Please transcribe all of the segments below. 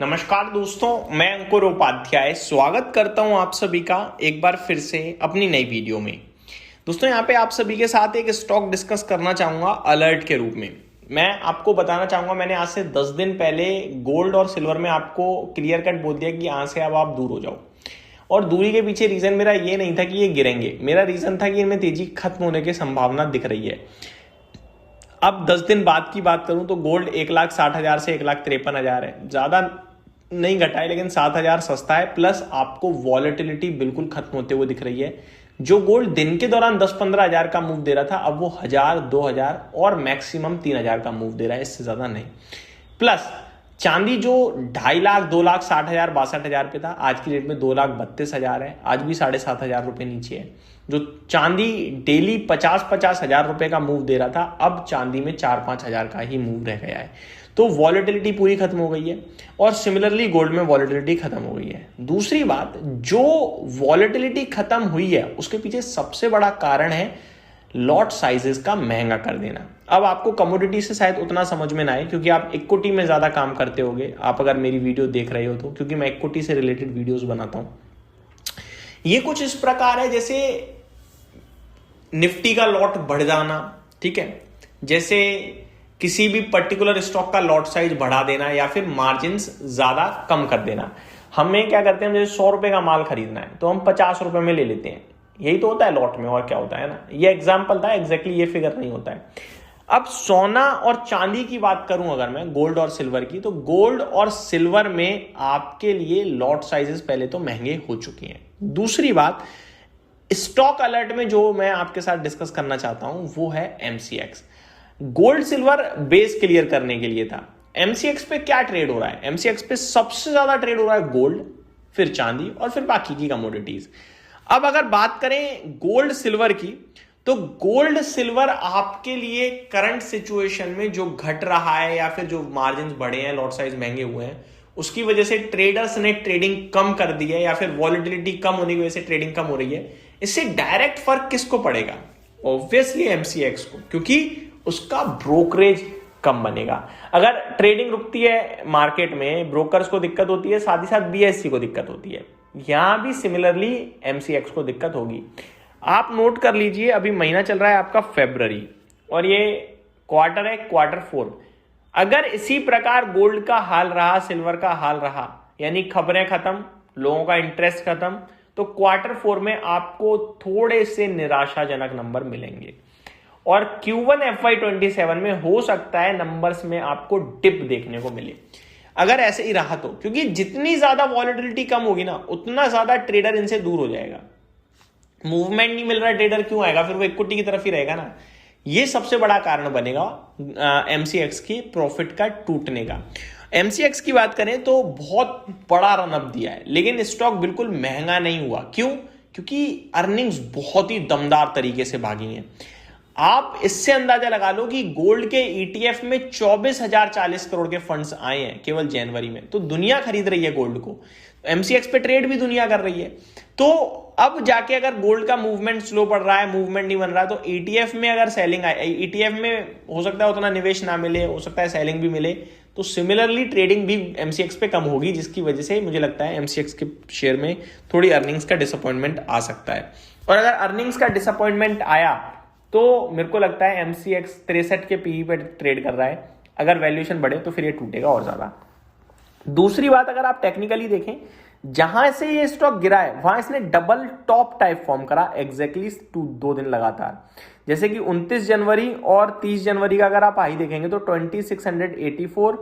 नमस्कार दोस्तों, मैं अंकुर उपाध्याय स्वागत करता हूं आप सभी का एक बार फिर से अपनी नई वीडियो में। दोस्तों यहां पे आप सभी के साथ एक स्टॉक डिस्कस करना चाहूंगा अलर्ट के रूप में। मैं आपको बताना चाहूंगा, मैंने आज से 10 दिन पहले गोल्ड और सिल्वर में आपको क्लियर कट बोल दिया कि यहां से अब आप दूर हो जाओ। और दूरी के पीछे रीजन मेरा ये नहीं था कि ये गिरेंगे, मेरा रीजन था कि इनमें तेजी खत्म होने की संभावना दिख रही है। अब 10 दिन बाद की बात करूं तो गोल्ड 1,60,000 से 1,53,000 है, ज्यादा नहीं घटा है लेकिन 7,000 सस्ता है। प्लस आपको वॉलेटिलिटी बिल्कुल खत्म होते हुए दिख रही है। जो गोल्ड दिन के दौरान 10-15 हजार का मूव दे रहा था, अब वो 1,000-2,000 और मैक्सिमम 3,000 का मूव दे रहा है, इससे ज्यादा नहीं। प्लस चांदी जो 2.5 लाख 2,60,000 62,000 पे था, आज की डेट में 2,32,000 है, आज भी 7,500 रुपए नीचे है। जो चांदी डेली 50-50 हजार रुपए का मूव दे रहा था, अब चांदी में 4-5 हजार का ही मूव रह गया है। तो वॉलेटिलिटी पूरी खत्म हो गई है और सिमिलरली गोल्ड में वॉलेटिलिटी खत्म हो गई है। दूसरी बात, जो वॉलेटिलिटी खत्म हुई है उसके पीछे सबसे बड़ा कारण है लॉट साइजेस का महंगा कर देना। अब आपको कमोडिटी से शायद उतना समझ में ना आए क्योंकि आप इक्विटी में ज्यादा काम करते होगे, आप अगर मेरी वीडियो देख रहे हो तो, क्योंकि मैं इक्विटी से रिलेटेड वीडियोस बनाता हूं। ये कुछ इस प्रकार है जैसे निफ्टी का लॉट बढ़ जाना, ठीक है, जैसे किसी भी पर्टिकुलर स्टॉक का लॉट साइज बढ़ा देना या फिर मार्जिन ज्यादा कम कर देना। हमें क्या करते हैं, जैसे 100 रुपए का माल खरीदना है तो हम 50 रुपए में ले लेते हैं, यही तो होता है लॉट में, और क्या होता है ना। ये एग्जाम्पल था, एग्जैक्टली ये फिगर नहीं होता है। अब सोना और चांदी की बात करूं अगर मैं, गोल्ड और सिल्वर की, तो गोल्ड और सिल्वर में आपके लिए लॉट साइजेस पहले तो महंगे हो चुके हैं। दूसरी बात, स्टॉक अलर्ट में जो मैं आपके साथ डिस्कस करना चाहता हूं वो है MCX. Gold silver base clear करने के लिए था। एमसीएक्स पे क्या ट्रेड हो रहा है? एमसीएक्स पे सबसे ज्यादा ट्रेड हो रहा है गोल्ड, फिर चांदी और फिर बाकी की कमोडिटीज। अब अगर बात करें गोल्ड सिल्वर की, तो गोल्ड सिल्वर आपके लिए करंट सिचुएशन में जो घट रहा है या फिर जो मार्जिन बढ़े हैं, लॉट साइज महंगे हुए हैं, उसकी वजह से ट्रेडर्स ने ट्रेडिंग कम कर दी है या फिर वॉलेटिलिटी कम होने की वजह से ट्रेडिंग कम हो रही है। इससे डायरेक्ट फर्क किसको पड़ेगा? ऑब्वियसली एमसीएक्स को, क्योंकि उसका ब्रोकरेज कम बनेगा। अगर ट्रेडिंग रुकती है मार्केट में, ब्रोकर्स को दिक्कत होती है, साथ ही साथ बीएससी को दिक्कत होती है। यहां भी सिमिलरली एमसीएक्स को दिक्कत होगी। आप नोट कर लीजिए, अभी महीना चल रहा है आपका फरवरी और ये क्वार्टर है, Q4। अगर इसी प्रकार गोल्ड का हाल रहा, सिल्वर का हाल रहा, यानी खबरें खत्म, लोगों का इंटरेस्ट खत्म, तो Q4 में आपको थोड़े से निराशाजनक नंबर मिलेंगे और Q1 FY27 में हो सकता है नंबर्स में आपको डिप देखने को मिले, अगर ऐसे ही रहा तो। क्योंकि जितनी ज्यादा वॉलेटिलिटी कम होगी ना, उतना ज्यादा ट्रेडर इनसे दूर हो जाएगा। मूवमेंट नहीं मिल रहा, ट्रेडर क्यों आएगा? फिर वो इक्विटी की तरफ ही रहेगा ना। ये सबसे बड़ा कारण बनेगा एमसीएक्स की प्रॉफिट का टूटने का। एमसीएक्स की बात करें तो बहुत बड़ा रनअप दिया है, लेकिन स्टॉक बिल्कुल महंगा नहीं हुआ। क्यों? क्योंकि अर्निंग्स बहुत ही दमदार तरीके से भागी हैं। आप इससे अंदाजा लगा लो कि गोल्ड के ईटीएफ में 24,040 करोड़ के फंड्स आए हैं केवल जनवरी में। तो दुनिया खरीद रही है गोल्ड को, एमसीएक्स पे ट्रेड भी दुनिया कर रही है। तो अब जाके अगर गोल्ड का मूवमेंट स्लो पड़ रहा है, मूवमेंट नहीं बन रहा है, तो ईटीएफ में अगर सेलिंग आए, ईटीएफ में हो सकता है उतना निवेश ना मिले, हो सकता है सेलिंग भी मिले, तो सिमिलरली ट्रेडिंग भी एमसीएक्स पे कम होगी, जिसकी वजह से मुझे लगता है एमसीएक्स के शेयर में थोड़ी अर्निंग्स का डिसअपॉइंटमेंट आ सकता है। और अगर अर्निंग्स का डिसअपॉइंटमेंट आया तो मेरे को लगता है एमसीएक्स 63 के पीई पे ट्रेड कर रहा है, अगर वैल्यूएशन बढ़े तो फिर ये टूटेगा और ज्यादा। दूसरी बात, अगर आप टेक्निकली देखें, जहां से ये स्टॉक गिरा है वहां इसने डबल टॉप टाइप फॉर्म करा एग्जैक्टली 2 दिन लगातार। जैसे कि 29 जनवरी और 30 जनवरी का अगर आप हाई देखेंगे तो 2684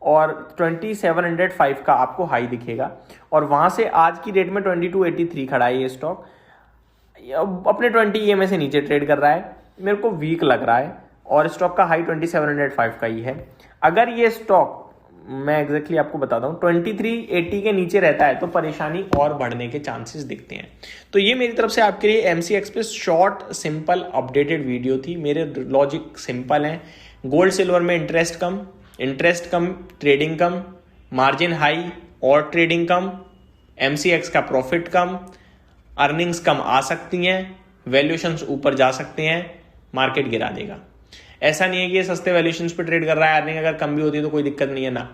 और 2705 का आपको हाई दिखेगा, और वहां से आज की डेट में 2283 खड़ा है ये स्टॉक। अपने 20 EMA से नीचे ट्रेड कर रहा है, मेरे को वीक लग रहा है, और स्टॉक का हाई 2705 का ही है। अगर ये स्टॉक, मैं एग्जैक्टली आपको बताता हूँ, 2380 के नीचे रहता है तो परेशानी और बढ़ने के चांसेस दिखते हैं। तो ये मेरी तरफ से आपके लिए एमसीएक्स पे शॉर्ट सिंपल अपडेटेड वीडियो थी। मेरे लॉजिक सिंपल हैं, गोल्ड सिल्वर में इंटरेस्ट कम, ट्रेडिंग कम, मार्जिन हाई और ट्रेडिंग कम, एमसीएक्स का प्रॉफिट कम, अर्निंग्स कम आ सकती हैं, वैल्यूएशंस ऊपर जा सकते हैं, मार्केट गिरा देगा। ऐसा नहीं है कि ये सस्ते वैल्यूएशंस पे ट्रेड कर रहा है, अर्निंग अगर कम भी होती है तो कोई दिक्कत नहीं है ना।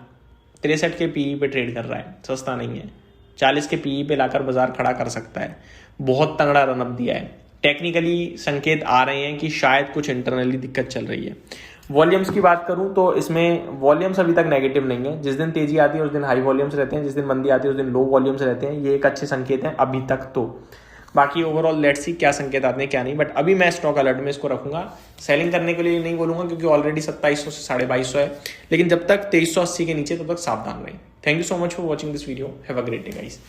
63 के पीई पे ट्रेड कर रहा है, सस्ता नहीं है। 40 के पीई पे लाकर बाजार खड़ा कर सकता है, बहुत तगड़ा रनअप दिया है। टेक्निकली संकेत आ रहे हैं कि शायद कुछ इंटरनली दिक्कत चल रही है। वॉल्यूम्स की बात करूं तो इसमें वॉल्यूम्स अभी तक नेगेटिव नहीं है। जिस दिन तेजी आती है उस दिन हाई वॉल्यूम्स रहते हैं, जिस दिन मंदी आती है उस दिन लो वॉल्यूम्स रहते हैं। ये एक अच्छे संकेत हैं अभी तक तो। बाकी ओवरऑल लेट्स सी क्या संकेत आते हैं क्या नहीं, बट अभी मैं स्टॉक अलर्ट में इसको रखूंगा। सेलिंग करने के लिए नहीं बोलूंगा क्योंकि ऑलरेडी 2700 से 2250 है, लेकिन जब तक 2380 के नीचे तब तक सावधान रहें। Thank you so much for watching this video. Have a great day guys.